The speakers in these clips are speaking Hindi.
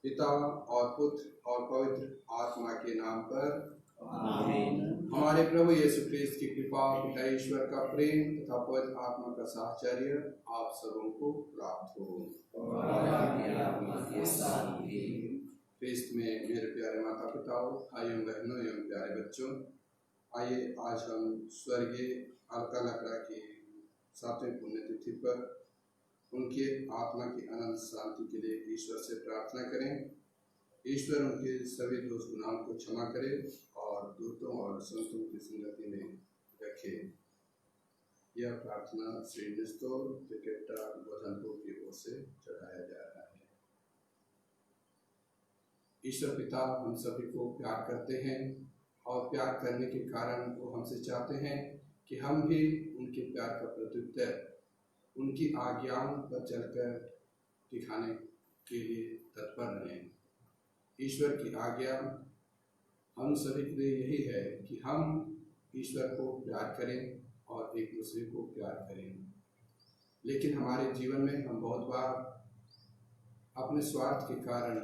पिता और पुत्र और पवित्र आत्मा के नाम पर आमीन। हमारे प्रभु यीशु ख्रीस्त की कृपा, पिता ईश्वर का प्रेम तथा पवित्र आत्मा का साहचर्य आप सबों को प्राप्त हो। ख्रीस्त में मेरे प्यारे माता पिताओं, भाइयों बहनों एवं प्यारे बच्चों, आइए आज हम स्वर्गीय अलका लकड़ा की 7वीं पुण्यतिथि पर उनके आत्मा की अनंत शांति के लिए ईश्वर से प्रार्थना करें। ईश्वर उनके सभी दोष गुनाहों को क्षमा करे और दूतों और संतों की संगति में रखे। यह प्रार्थना श्री निस्तोर टिकेटा बोधनपुर की ओर से चढ़ाया जा रहा है। ईश्वर पिता हम सभी को प्यार करते हैं और प्यार करने के कारण वो हमसे चाहते हैं कि हम भी उनके प्यार का प्रत्युत्तर उनकी आज्ञाओं पर चलकर दिखाने के लिए तत्पर रहें। ईश्वर की आज्ञा हम सभी के लिए यही है कि हम ईश्वर को प्यार करें और एक दूसरे को प्यार करें। लेकिन हमारे जीवन में हम बहुत बार अपने स्वार्थ के कारण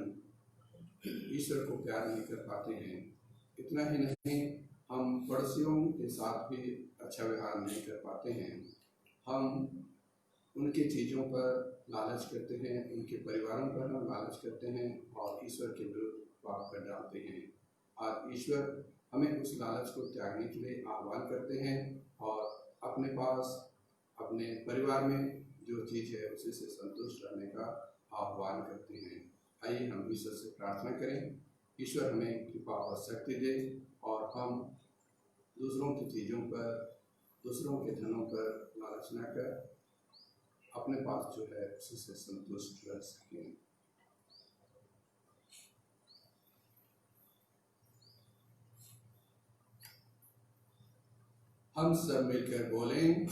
ईश्वर को प्यार नहीं कर पाते हैं। इतना ही नहीं, हम पड़ोसियों के साथ भी अच्छा व्यवहार नहीं कर पाते हैं। हम उनके चीज़ों पर लालच करते हैं, उनके परिवारों पर हम लालच करते हैं और ईश्वर के विरुद्ध पाप कर डालते हैं। आज ईश्वर हमें उस लालच को त्यागने के लिए आह्वान करते हैं और अपने पास अपने परिवार में जो चीज़ है उसी से संतुष्ट रहने का आह्वान करते हैं। आइए हम ईश्वर से प्रार्थना करें, ईश्वर हमें कृपा और शक्ति दे और हम दूसरों की चीज़ों पर, दूसरों के धनों पर लालच न कर अपने पास जो है उसी से संतुष्ट रह सकें। हम सब मिलकर बोलें,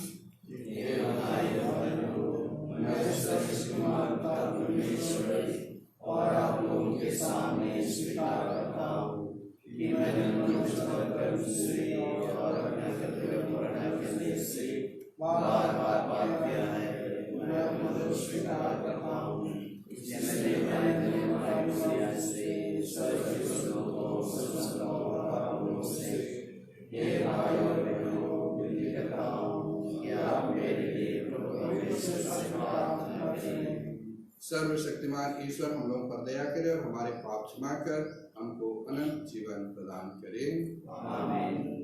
और आप लोगों के सामने स्वीकार करता हूँ कि मैंने मनुष्य से और अपने से बार बार पाप किया है। मैं अपना स्वीकार करता हूँ, इसलिए मैंने हे भाई और बहनों, विनती करता हूँ कि आप मेरे लिए प्रभु से प्रार्थना करें। सर्वशक्तिमान ईश्वर हम लोगों पर दया करे और हमारे पाप क्षमा कर हमको अनंत जीवन प्रदान करे। आमीन।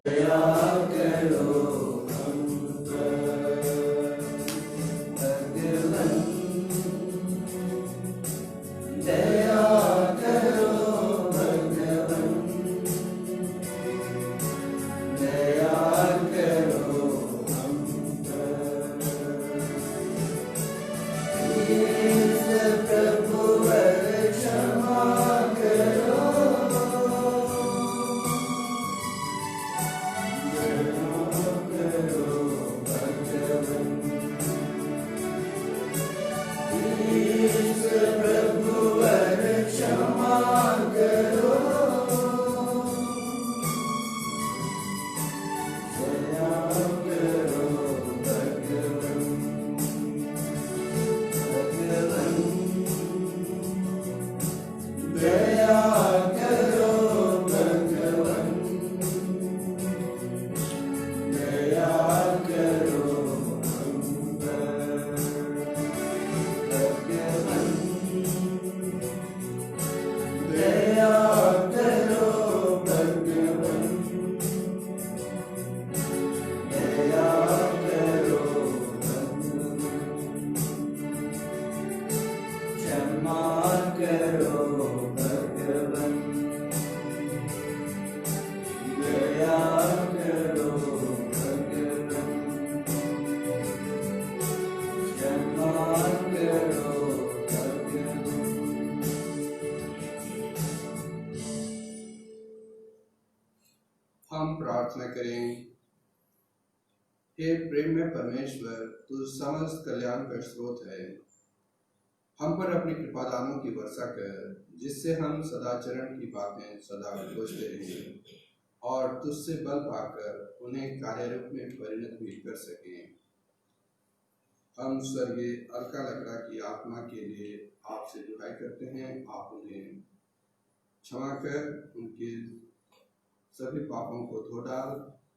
दया करो करो भगवन, दया करो भगवन, क्षमा करो भगवन। हम प्रार्थना करें। हे प्रेम में परमेश्वर, तू समस्त कल्याण का स्रोत है। हम पर अपनी कृपा दानों की वर्षा कर, जिससे हम सदाचरण की बातें सदा खोजते रहें और तुझसे बल पाकर उन्हें कार्यरूप में परिणत भी कर सकें। हम स्वर्गीय अलका लकड़ा की आत्मा के लिए आपसे दुहाई करते हैं। आप उन्हें क्षमा कर उनके सभी पापों को धो डाल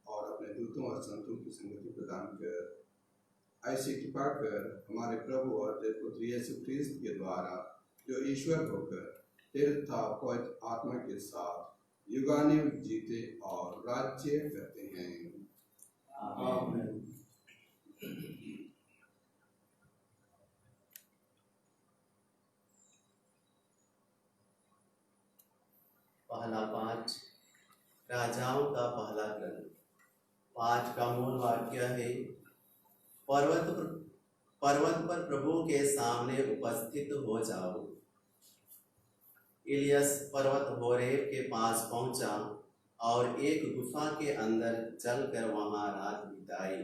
और अपने दूतों और संतों की संगति प्रदान कर। ऐसी कृपा कर हमारे प्रभु और तेरे पुत्र यीशु ख्रीस्त के द्वारा, जो ईश्वर होकर तेरे पवित्र आत्मा के साथ युगानुयुग जीते और राज्य करते हैं। आमीन। पहला पाठ, राजाओं का पहला ग्रंथ। पाठ का मूल वाक्य है, पर्वत पर प्रभु के सामने उपस्थित हो जाओ। इलियस पर्वत होरेब के पास पहुंचा और एक गुफा के अंदर चलकर वहां रात बिताई।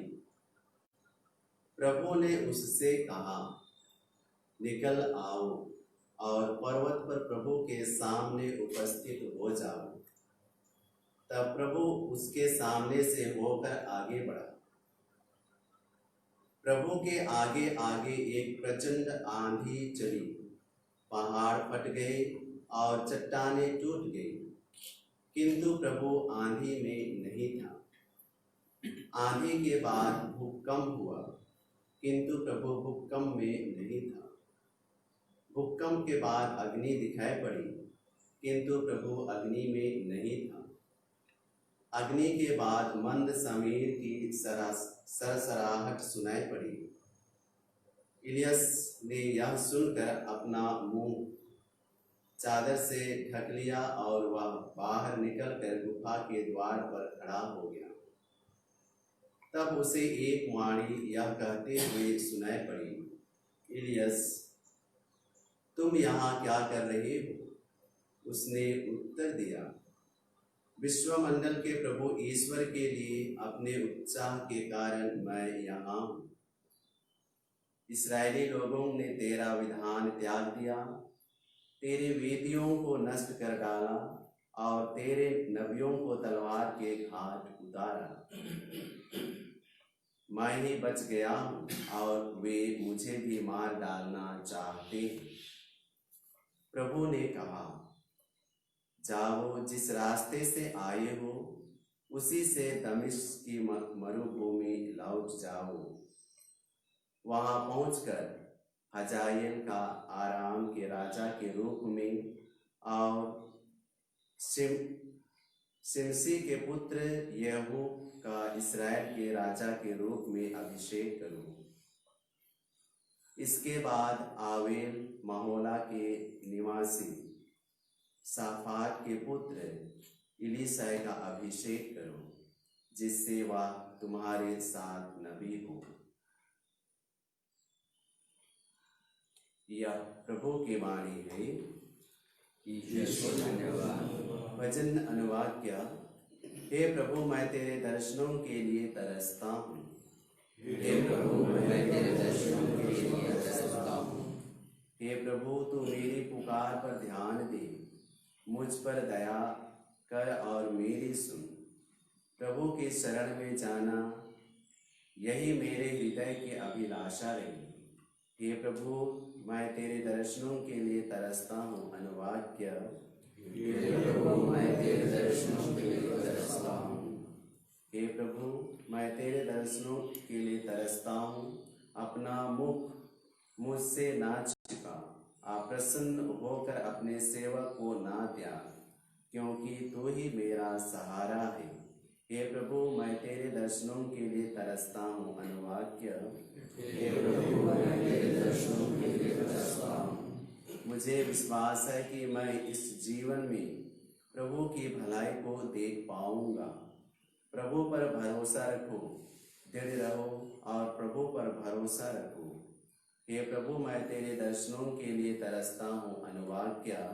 प्रभु ने उससे कहा, निकल आओ और पर्वत पर प्रभु के सामने उपस्थित हो जाओ। तब प्रभु उसके सामने से होकर आगे बढ़ा। प्रभु के आगे आगे एक प्रचंड आंधी चली, पहाड़ फट गए और चट्टानें टूट गई, किंतु प्रभु आंधी में नहीं था। आंधी के बाद भूकंप हुआ, किंतु प्रभु भूकंप में नहीं था। भूकंप के बाद अग्नि दिखाई पड़ी, किंतु प्रभु अग्नि में नहीं था। अग्नि के बाद मंद समीर की सरसराहट सुनाई पड़ी। इलियस ने यह सुनकर अपना मुंह चादर से ढक लिया और वह बाहर निकलकर गुफा के द्वार पर खड़ा हो गया। तब उसे एक वाणी यह कहते हुए सुनाई पड़ी, इलियस, तुम यहाँ क्या कर रहे हो? उसने उत्तर दिया, विश्वमंडल के प्रभु ईश्वर के लिए अपने उत्साह के कारण मैं यहाँ हूँ। इस्राएली लोगों ने तेरा विधान त्याग दिया, तेरे वेदियों को नष्ट कर डाला और तेरे नबियों को तलवार के घाट उतारा। मैं ही बच गया हूँ और वे मुझे भी मार डालना चाहते हैं। प्रभु ने कहा, जाओ, जिस रास्ते से आए हो उसी से दमिश्क की मरुभूमि लौट जाओ। वहां पहुंचकर हजाएल का आराम के राजा के रूप में और शिमशी के पुत्र यहू का इस्राएल के राजा के रूप में अभिषेक करो। इसके बाद आवेल महोला के निवासी साफात के पुत्र इलीसै का अभिषेक करो, जिससे वह तुम्हारे साथ नबी हो। यह प्रभु की वाणी है। वचन अनुवाद क्या? हे प्रभु, मैं तेरे दर्शनों के लिए तरसता हूँ। हे प्रभु, मैं तेरे दर्शनों के लिए तरसता हूँ। हे प्रभु, तू मेरी पुकार पर ध्यान दे, मुझ पर दया कर और मेरी सुन। प्रभु के शरण में जाना, यही मेरे हृदय की अभिलाषा रही। हे प्रभु, मैं तेरे दर्शनों के लिए तरसता हूँ। अनुवाद क्या? हे प्रभु, मैं तेरे दर्शनों के लिए तरसता हूँ। हे प्रभु, मैं तेरे दर्शनों के लिए तरसता हूँ। अपना मुख मुझसे ना छिपा, अप्रसन्न होकर अपने सेवक को ना त्याग, क्योंकि तू ही मेरा सहारा है। हे प्रभु, मैं तेरे दर्शनों के लिए तरसता हूँ। अनुवाद क्या? हे प्रभु, मैं तेरे दर्शनों के लिए तरसता हूँ। मुझे विश्वास है कि मैं इस जीवन में प्रभु की भलाई को देख पाऊंगा। प्रभु पर भरोसा रखो, दृढ़ रहो और प्रभु पर भरोसा रखो। हे प्रभु, मैं तेरे दर्शनों के लिए तरसता हूँ। अनुवाद क्या?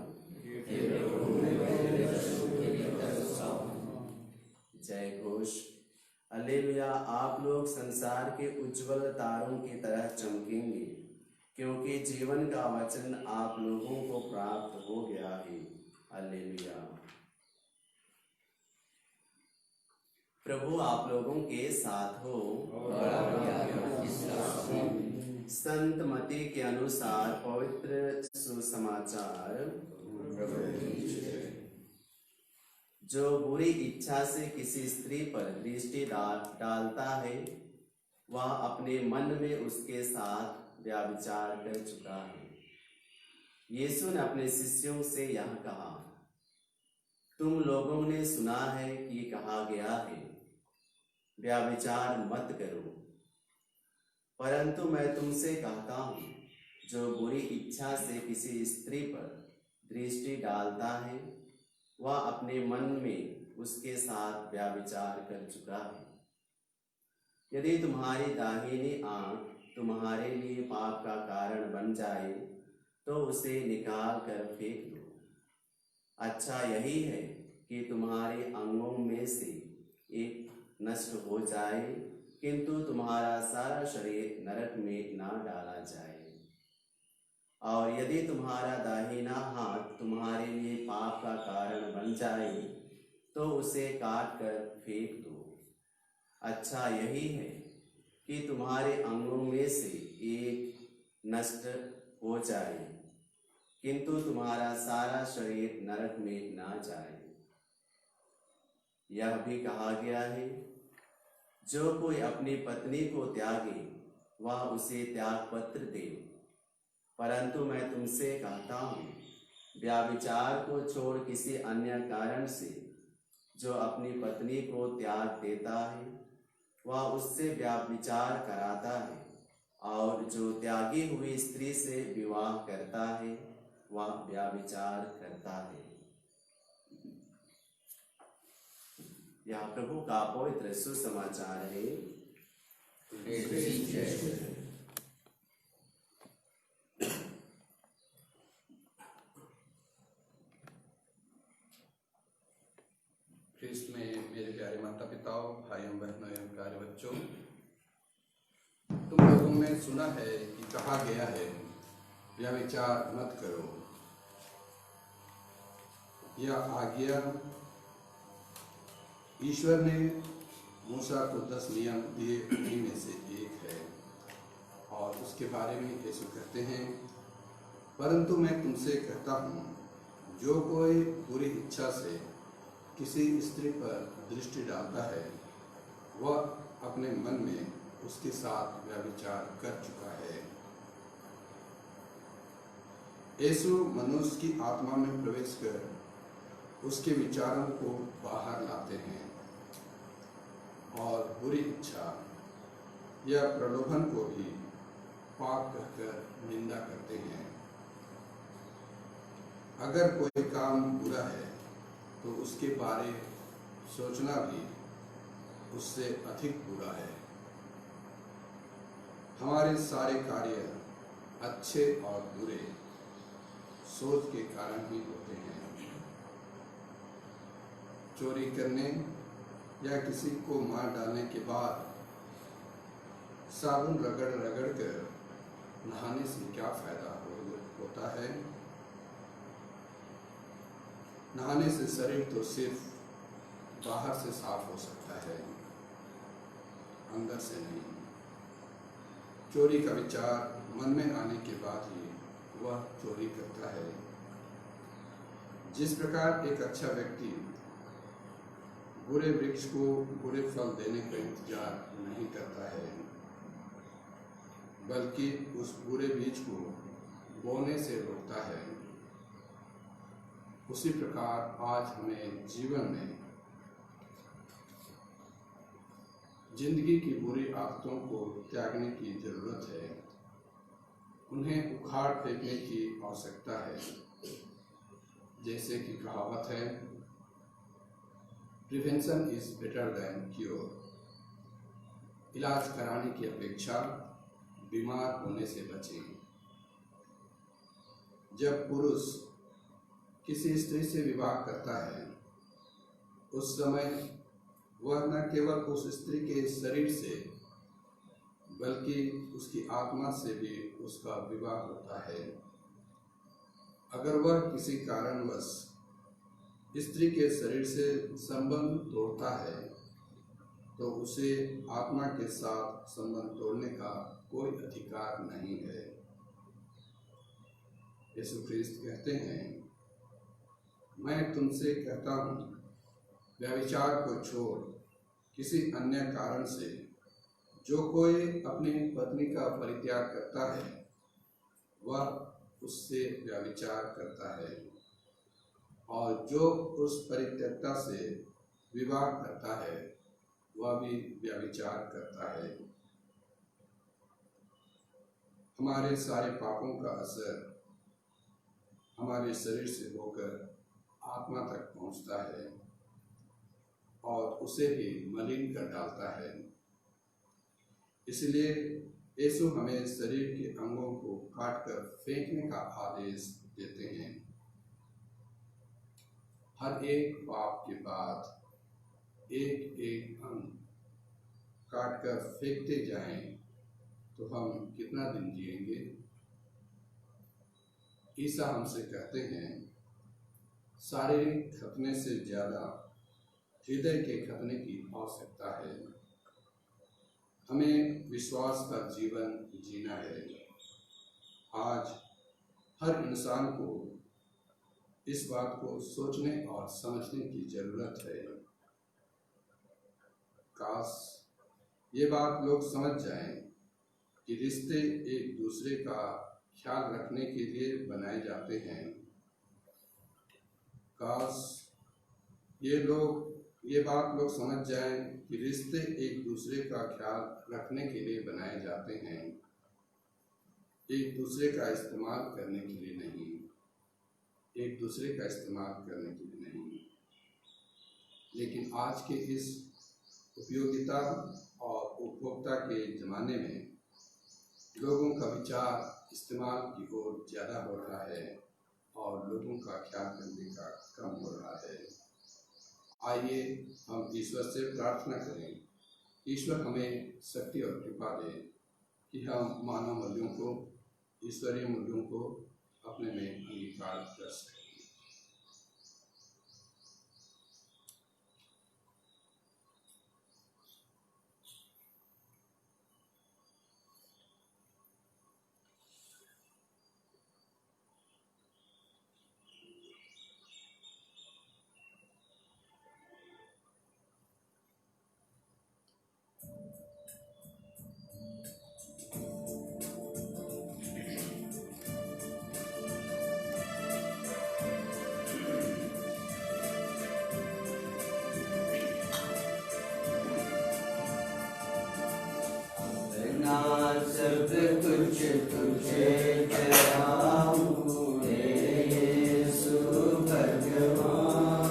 जय घोष। हालेलुया। आप लोग संसार के उज्जवल तारों की तरह चमकेंगे, क्योंकि जीवन का वचन आप लोगों को प्राप्त हो गया है। हालेलुया। प्रभु आप लोगों के साथ हो। संत मत्ती के अनुसार पवित्र सुसमाचार। जो बुरी इच्छा से किसी स्त्री पर दृष्टि डालता है, वह अपने मन में उसके साथ व्यभिचार कर चुका है। यीशु ने अपने शिष्यों से यह कहा, तुम लोगों ने सुना है कि कहा गया है, व्यभिचार मत करो। परंतु मैं तुमसे कहता हूँ, जो बुरी इच्छा से किसी स्त्री पर दृष्टि डालता है, वह अपने मन में उसके साथ व्यभिचार कर चुका है। यदि तुम्हारी दाहिनी आंख तुम्हारे लिए पाप का कारण बन जाए, तो उसे निकाल कर फेंक दो। अच्छा यही है कि तुम्हारे अंगों में से एक नष्ट हो जाए, किंतु तुम्हारा सारा शरीर नरक में ना डाला जाए। और यदि तुम्हारा दाहिना हाथ तुम्हारे लिए पाप का कारण बन जाए, तो उसे काट कर फेंक दो। अच्छा यही है कि तुम्हारे अंगों में से एक नष्ट हो जाए, किंतु तुम्हारा सारा शरीर नरक में ना जाए। यह भी कहा गया है, जो कोई अपनी पत्नी को त्यागे, वह उसे त्याग पत्र दे। परंतु मैं तुमसे कहता हूँ, व्यभिचार को छोड़ किसी अन्य कारण से जो अपनी पत्नी को त्याग देता है, वह उससे व्यभिचार कराता है, और जो त्यागी हुई स्त्री से विवाह करता है, वह व्यभिचार करता है। यह प्रभु का पवित्र सुसमाचार है। में मेरे प्यारे माता पिताओं, भाइयों बहनों एवं प्यारे बच्चों, तुम लोगों ने सुना है कि कहा गया है, व्यभिचार मत करो। यह आज्ञा ईश्वर ने मूसा को 10 नियम दिए, उन्हीं में से एक है। और उसके बारे में यीशु कहते हैं, परंतु मैं तुमसे कहता हूँ, जो कोई बुरी इच्छा से किसी स्त्री पर दृष्टि डालता है, वह अपने मन में उसके साथ व्यभिचार कर चुका है। यीशु मनुष्य की आत्मा में प्रवेश कर उसके विचारों को बाहर लाते हैं और बुरी इच्छा या प्रलोभन को भी पाप कहकर निंदा करते हैं। अगर कोई काम बुरा है, तो उसके बारे सोचना भी उससे अधिक बुरा है। हमारे सारे कार्य अच्छे और बुरे सोच के कारण ही होते हैं। चोरी करने या किसी को मार डालने के बाद साबुन रगड़ रगड़ कर नहाने से क्या फायदा होता है? नहाने से शरीर तो सिर्फ बाहर से साफ हो सकता है, अंदर से नहीं। चोरी का विचार मन में आने के बाद ही वह चोरी करता है। जिस प्रकार एक अच्छा व्यक्ति बुरे वृक्ष को बुरे फल देने का इंतजार नहीं करता है, बल्कि उस बुरे बीज को बोने से रोकता है, उसी प्रकार आज हमें जीवन में जिंदगी की बुरी आदतों को त्यागने की जरूरत है। उन्हें उखाड़ फेंकने की आवश्यकता है। जैसे कि कहावत है, prevention is better than cure. इलाज कराने की अपेक्षा बीमार होने से बचें। जब पुरुष किसी स्त्री से विवाह करता है, उस समय वह न केवल उस स्त्री के शरीर से बल्कि उसकी आत्मा से भी उसका विवाह होता है। अगर वह किसी कारणवश स्त्री के शरीर से संबंध तोड़ता है तो उसे आत्मा के साथ संबंध तोड़ने का कोई अधिकार नहीं है। यीशु ख्रीस्त कहते हैं, मैं तुमसे कहता हूँ, व्यभिचार को छोड़ किसी अन्य कारण से जो कोई अपनी पत्नी का परित्याग करता है, वह उससे व्यभिचार करता है, और जो उस परित्यक्ता से विवाह करता है वह भी व्यभिचार करता है। हमारे सारे पापों का असर हमारे शरीर से होकर आत्मा तक पहुंचता है और उसे भी मलिन कर डालता है। इसलिए यीशु हमें शरीर के अंगों को काटकर फेंकने का आदेश देते हैं। हर एक पाप के बाद एक एक अंग काटकर फेंकते जाएं तो हम कितना दिन जिएंगे। ईसा हमसे कहते हैं, शारीरिक खतने से ज्यादा हृदय के खतने की आवश्यकता है। हमें विश्वास का जीवन जीना है। आज हर इंसान को इस बात को सोचने और समझने की जरूरत है। काश ये बात लोग समझ जाएं कि रिश्ते एक दूसरे का ख्याल रखने के लिए बनाए जाते हैं। काश ये बात लोग समझ जाएं कि रिश्ते एक दूसरे का ख्याल रखने के लिए बनाए जाते हैं, एक दूसरे का इस्तेमाल करने के लिए नहीं, एक दूसरे का इस्तेमाल करने के लिए नहीं। लेकिन आज के इस उपयोगिता और उपभोक्ता के ज़माने में लोगों का विचार इस्तेमाल की ओर ज़्यादा हो रहा है और लोगों का ख्याल करने का कम हो रहा है। आइए हम ईश्वर से प्रार्थना करें, ईश्वर हमें शक्ति और कृपा दे कि हम मानव मूल्यों को, ईश्वरीय मूल्यों को अपने में अंगीकार कर सकें। सब कुछ तुझे चढ़ाऊं हे यीशु भगवान।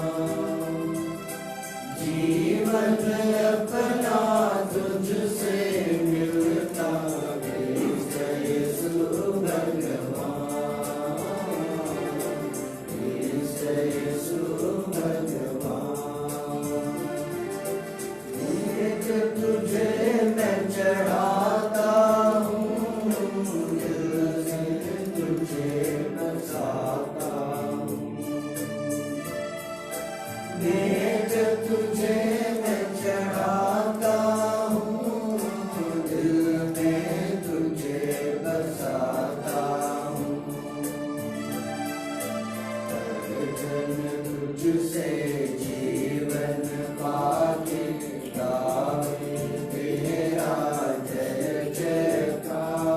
जीवन अपना तुझसे मिलता है यीशु भगवान, यीशु भगवान। एक तुझे मैं चढ़ाता तुझे मैं चढ़ाता हूँ, दिल में तुझे बसाता हूँ। अर्जन तुझसे जीवन पाके गावे तेरा जय जयकार।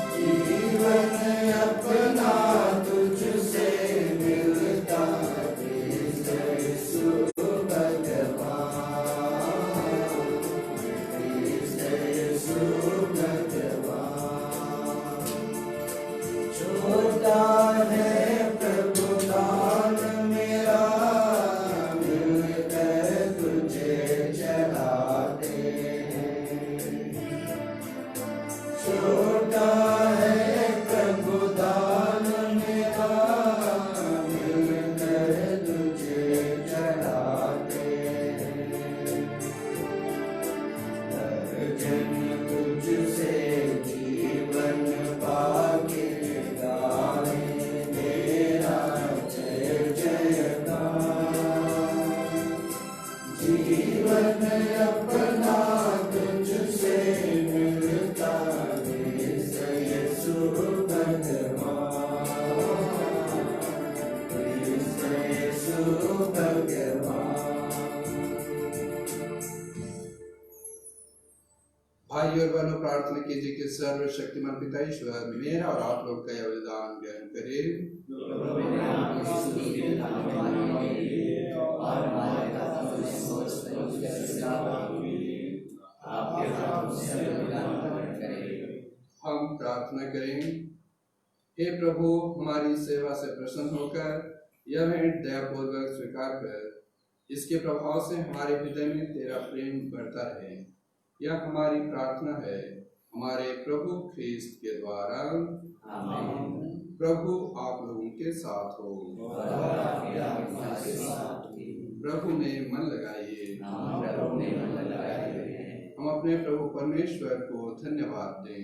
जीवन अपना तुझसे मिलता भगवान। है प्रभु दान मेरा, मिलकर तुझे चढ़ाते हैं। छोटा है प्रभु दान मेरा, मिलकर तुझे चढ़ाते हैं। अर्जन तुझसे जीवन पाके गाए तेरा जय जयकार। जीवन अपना तुझसे मिलता है यीशु भगवान, यीशु भगवान। भाई और बहनों, प्रार्थना कीजिए कि सर्वशक्तिमान पिता ईश्वर मेरा और आप लोग का यह बलिदान ग्रहण करे। हम प्रार्थना करें। हे प्रभु, हमारी सेवा से प्रसन्न होकर यह भेंट दयापूर्वक स्वीकार कर, इसके प्रभाव से हमारे हृदय में तेरा प्रेम बढ़ता रहे। यह हमारी प्रार्थना है हमारे प्रभु ख्रीस्त के द्वारा। आमीन। प्रभु आप लोगों के साथ हो। प्रभु में मन लगाइए। हम अपने प्रभु परमेश्वर को धन्यवाद दें।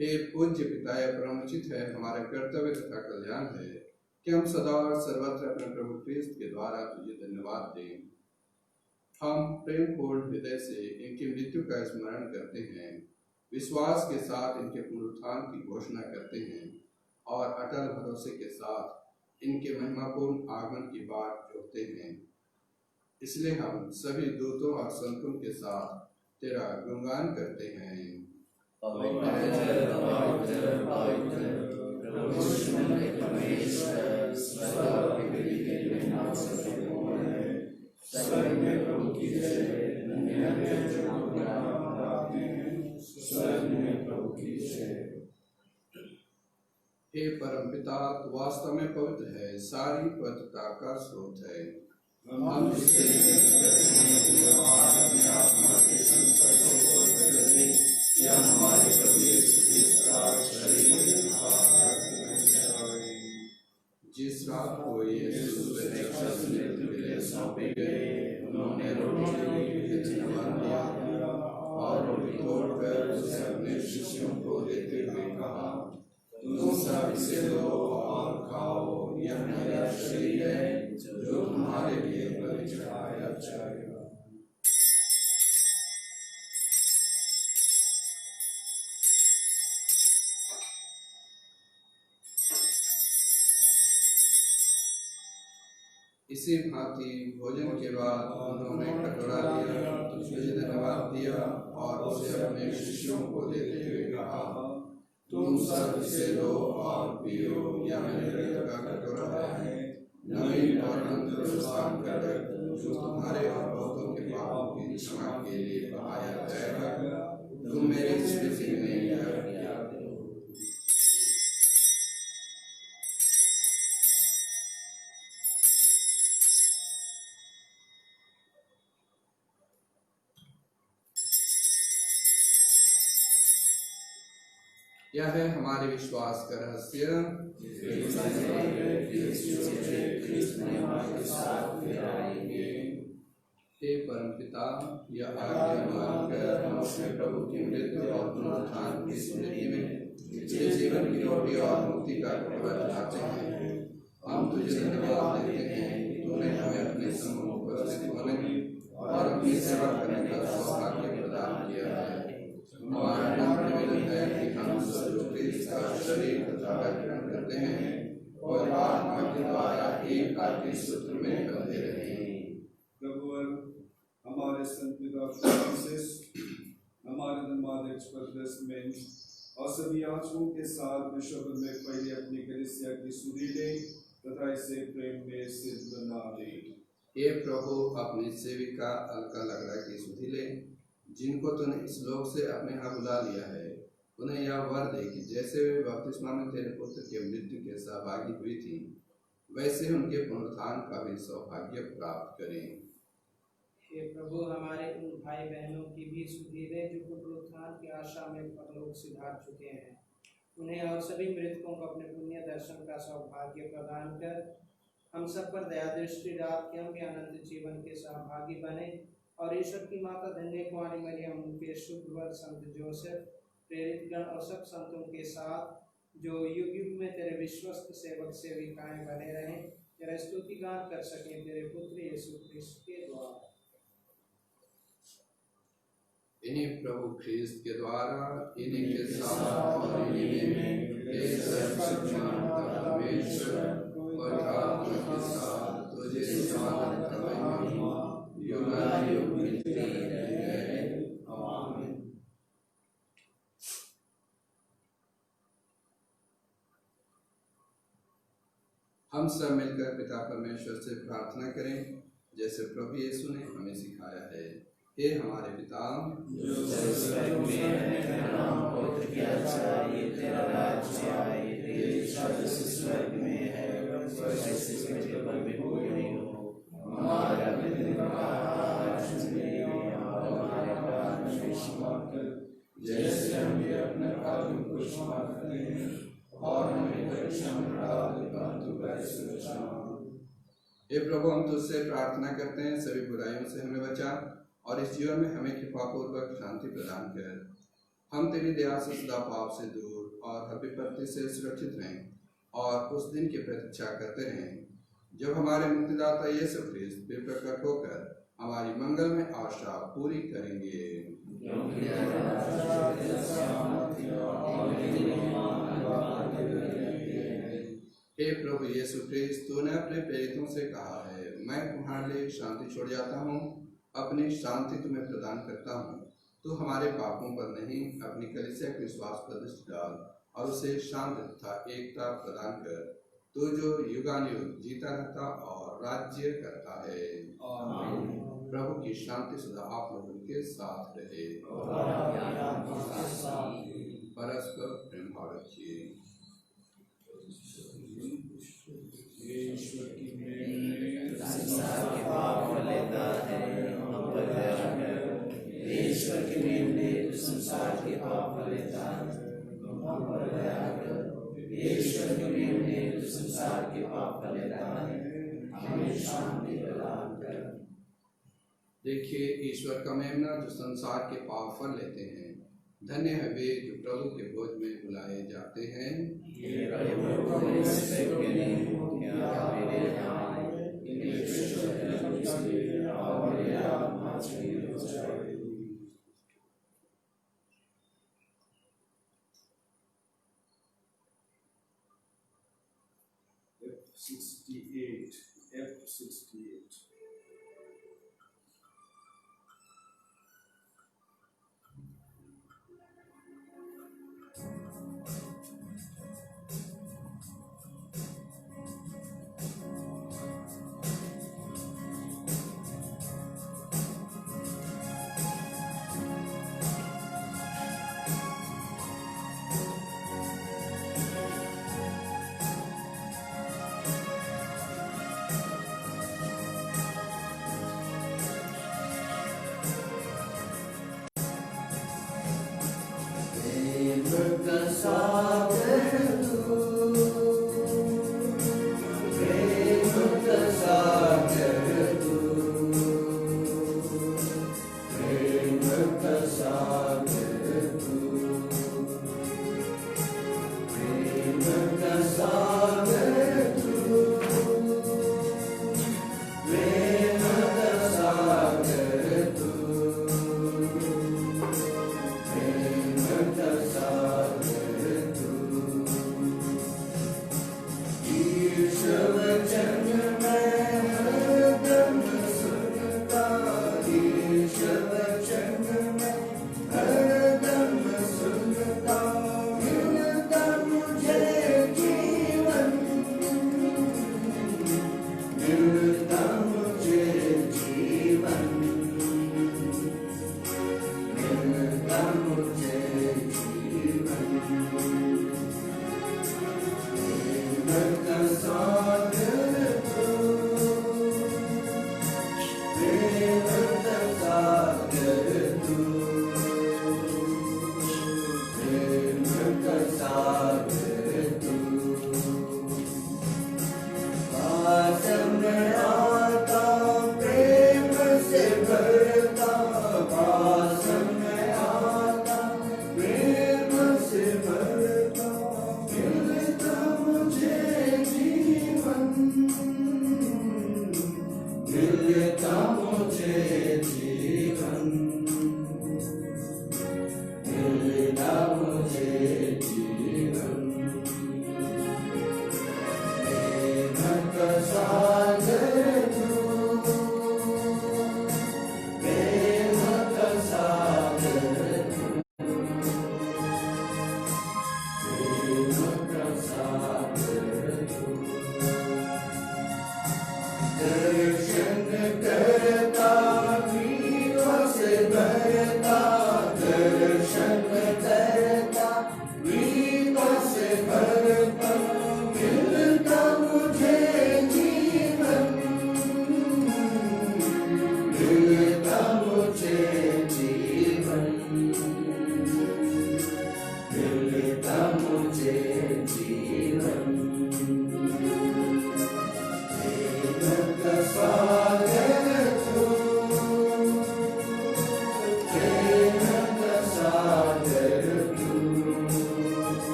हे पूज्य पिता, यह परमोचित है, हमारा कर्तव्य तथा कल्याण है कि हम सदा और सर्वत्र अपने प्रभु ख्रीस्त के द्वारा तुझे धन्यवाद दें। हम प्रेम पूर्ण हृदय से इनकी मृत्यु का स्मरण करते हैं, विश्वास के साथ इनके पुनरुत्थान की घोषणा करते हैं और अटल भरोसे के साथ इनके महिमापूर्ण आगमन की बाट जोहते हैं। इसलिए हम सभी दूतों और संतों के साथ तेरा गुणगान करते हैं। हे परम पिता, तू वास्तव में पवित्र है, सारी पवित्रता का स्रोत है। हम इससे हमारे प्रभु यीशु ख्रीस्त का शरीर जिस रात को यीशु सौंपे गए, उन्होंने रोटी धन्यवाद दिया और रोटी तोड़कर उसे अपने शिष्यों को देते हुए कहा, तुम सब इसे लो और खाओ, यह मेरा शरीर है जो तुम्हारे लिए बलि चढ़ाया जाएगा। इसी भांति भोजन के बाद उन्होंने कटोरा लिया, तुझे धन्यवाद दिया और उसे अपने शिष्यों को देते हुए कहा, तुम सब इसे लो और पियो, यह मेरे रक्त का कटोरा है, नवीन और अनंत का रक्त जो तुम्हारे और बहुतों के पापों की क्षमा के लिए बहाया जाएगा। तुम मेरी स्मृति में यह किया करो। यह है हमारे विश्वास का रहस्य। हे परम पिता, यह आज्ञा मानकर हम अपने प्रभु की मृत्यु और पुनरुत्थान की स्मृति में नित्य जीवन की रोटी और मुक्ति का कटोरा चढ़ाते हैं। हम तुझे धन्यवाद देते हैं कि तूने हमें अपने सम्मुख उपस्थित होने और अपनी सेवा करने का सौभाग्य प्रदान किया है। हमारा निवेदन है कि हम सब जो ख्रीस्त का शरीर तथा ग्रहण करते हैं और आत्मा के द्वारा एक आत्मिक सूत्र में बंधे रहें। प्रभु हमारे संत पिता फ्रांसिस, हमारे धर्माध्यक्ष में और सभी याजकों के साथ विश्व में पहले अपनी कलीसिया की सुधि ले तथा इसे प्रेम में सिद्ध बना दे। हे प्रभु, अपनी सेविका अलका लगड़ा की सुधि ले, जिनको तूने इस लोक से अपने यहाँ बुला लिया है। उन्हें यह वर दे कि जैसे वे बपतिस्मा में तेरे पुत्र के मृत्यु के सहभागी हुई थी, वैसे उनके पुनरुत्थान का भी सौभाग्य प्राप्त करें। हे प्रभु, हमारे उन भाई बहनों की भी सुधि दे जो पुनरुत्थान की आशा में परलोक सिधार चुके हैं। उन्हें और सभी मृतकों को अपने पुण्य दर्शन का सौभाग्य प्रदान कर हम सब पर दया दृष्टि डाल के हम भी अनंत जीवन के सहभागी बने। और ईश्वर की माता धन्य कुमारी मरियम, उनके शुभ वर संत जोसेफ, प्रेरित गण और सब संतों के साथ जो युग युग में तेरे विश्वस्त सेवक सेविकाएं बने रहें, तेरा स्तुति गान कर सकें तेरे पुत्र यीशु ख्रिस्त के द्वारा। इन्हीं प्रभु ख्रिस्त के द्वारा, इन्हीं के साथ और इन्हीं में हे सर्वशक्तिमान परमेश्वर और आत्मा के साथ तुझे स्वागत महिमा युगानुयुग मिलती रहे। आमीन। हम सब मिलकर पिता परमेश्वर से प्रार्थना करें जैसे प्रभु यीशु ने हमें सिखाया है। हे हमारे पिता, जो स्वर्ग में है, तेरा नाम पवित्र किया जाए, तेरा राज्य आए, तेरी इच्छा जैसे स्वर्ग में है वैसे पृथ्वी पर भी पूरी हो। हमारा प्रतिदिन का आहार आज हमें दे, और हमारे अपराध हमें क्षमा कर, जैसे हम भी अपने अपराधियों को क्षमा करते हैं, और हमें परीक्षा में न डाल, परंतु बुराई से बचाओ। हे प्रभु, हम तुझसे प्रार्थना करते हैं, सभी बुराइयों से हमें बचा और इस जीवन में हमें कृपापूर्वक शांति प्रदान कर। हम तेरी दया से सदा पाप से दूर और हर विपत्ति से सुरक्षित रहें और उस दिन की प्रतीक्षा करते रहें जब हमारे मुक्तिदाता यीशु ख्रिस्त फिर प्रकट होकर हमारी मंगल में आशा पूरी करेंगे। हे प्रभु यीशु ख्रिस्त, तूने अपने प्रेरितों से कहा है, मैं तुम्हारे लिए शांति छोड़ जाता हूँ, अपनी शांति तुम्हें प्रदान करता हूँ। तू हमारे पापों पर नहीं, अपनी कलीसिया के विश्वास पर दृष्टि डाल और उसे शांति तथा एकता प्रदान कर, तू जो युगानुयुग जीता रहता और राज्य करता है। आमीन। प्रभु की शांति सदा आप लोगों के साथ रहे। परस्पर प्रेम भाव रखिए। ईश्वर की मेल संसार के पाप लेता है, हम पर दया कर। ईश्वर की मेल ने संसार के पाप लेता है, हम पर दया कर। ईश्वर की मेल ने संसार के पाप लेता है, हमें शांति प्रदान कर। देखिए ईश्वर का मेमना जो संसार के पाप फल लेते हैं। धन्य है वे जो प्रभु के भोज में बुलाए जाते हैं। F68 हे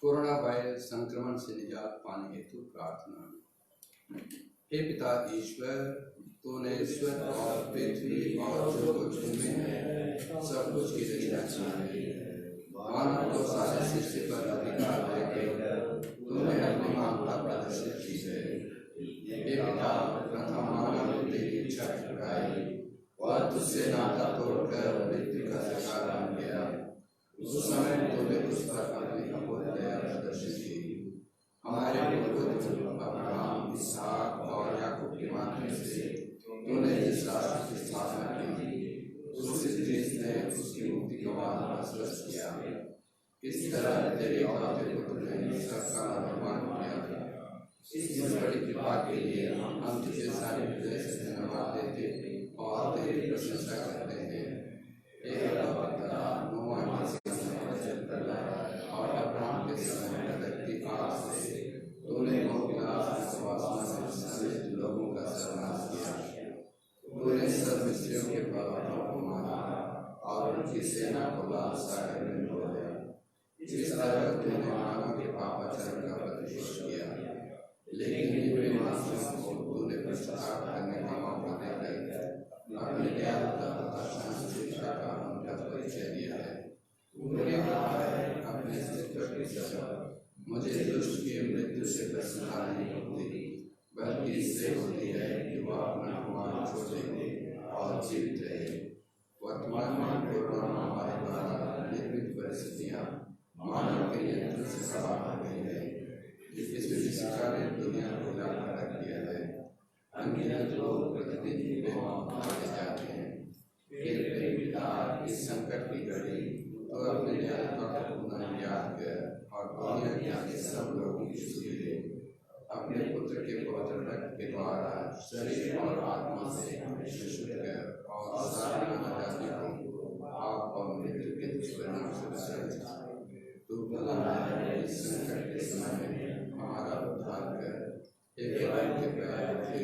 कोरोना वायरस संक्रमण से निजात पाने हेतु प्रार्थना। हे पिता ईश्वर, तूने स्वर्ग और पृथ्वी और जो कुछ उनमें है सब कुछ की रचना की है। मानव को सारे सृष्टि पर अधिकार देकर तूने अपनी मानवता प्रदर्शित की है। हे पिता, प्रथम मानव ने तेरी इच्छा ठुकराई और तुझसे नाता तोड़कर मृत्यु का शिकार बन गया। उस समय तूने उस पर अपनी अमूल्य दया प्रदर्शित की। हमारे पूर्वज अब्राहम, इसहाक और याकूब के माध्यम से तूने जिस राष्ट्र की स्थापना की, उस देश ने उसकी मुक्ति का वादा स्पष्ट किया। इस तरह तेरे इकलौते पुत्र ने सबका निर्माण किया था। इस बड़ी कृपा के लिए हम तुझे सारे हृदय से धन्यवाद देते और तेरी प्रशंसा करते हैं। हे पिता, नोआ के समय वचन फैलाया और अब्राहम के समय धरती आग से तूने बहुविलास वासना से समेत लोगों का सर्वनाश किया। तूने सब मिस्रियों के पर्वतों को मारा और उनकी सेना को लाल सागर में डुबो दिया। इस तरह तूने मानव के पापाचरण का प्रतिशोध किया, लेकिन बुरे मानसियों को तूने पश्चाताप करने का मौका देकर अपने ज्ञान तथा शिक्षा का उनका परिचय दिया है। तूने कहा है, अपने अस्तित्व की सजा मुझे दुष्ट की मृत्यु से प्रसन्नता नहीं होती, बल्कि इससे होती है कि वह अपना अपमान छोड़ देंगे और जीवित रहे। वर्तमान में कोरोना महामारी द्वारा निर्मित परिस्थितियां मानव के नियंत्रण से बाहर हो गई है। इस विभीषिका ने दुनिया को लाकर रख दिया है। अनगिनत लोग प्रतिदिन बेमौत मारे जाते हैं। हे पिता, इस संकट की घड़ी तो अपने नियंत्रण को पुनः याद कर और दुनिया के सब लोगों की सुधि दे। अपने पुत्र के पवित्र रक्त के द्वारा शरीर और आत्मा से शुद्ध कर और सारी मानव जाति को पाप और मृत्यु के दुष्परिणाम से बचाए। तू भला है, इस संकट के समय में हमारा उद्धार कर। हे प्रभु के प्यारे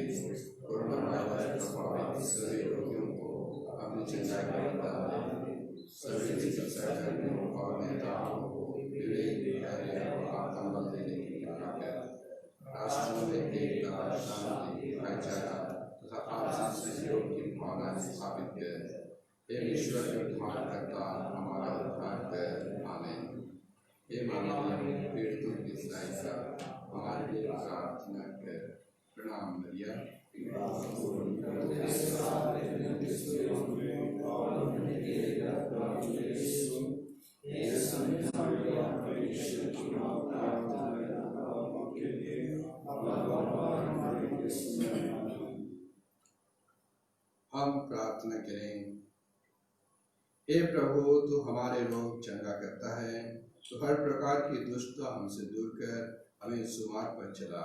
कोरोना वायरस प्रभावित सभी रोगियों को अपनी चिंता का बता दे। सभी चिकित्सा कर्मियों और नेताओं को विवेक, धैर्य और आत्मबल देने की कृपा कर। राष्ट्रों में एकता, शांति, भाईचारा तथा आपसी सहयोग की भावना स्थापित कर। हे ईश्वर के उद्धारकर्ता, हमारा उद्धार कर। आमीन। हे मानवीय पीड़ितों की सहायता हमारे लिए प्रार्थना कर। प्रणाम मरिया। हम प्रार्थना करें। हे प्रभु, तू हमारे रोग चंगा करता है, तो हर प्रकार की दुष्टता हमसे दूर कर हमें सुमार्ग पर चला।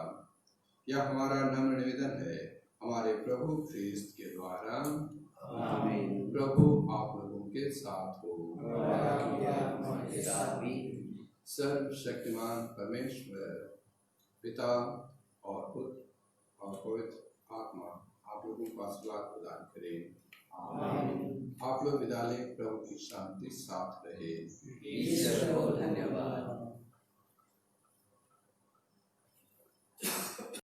यह हमारा नम्र निवेदन है हमारे प्रभु ख्रीस्त के द्वारा। आमीन। प्रभु आप लोगों के साथ हो। सर्वशक्तिमान परमेश्वर पिता और पुत्र और पवित्र आत्मा आप लोगों को आशीर्वाद प्रदान करें। आमीन। आप लोग विदा लें। प्रभु की शांति साथ रहे।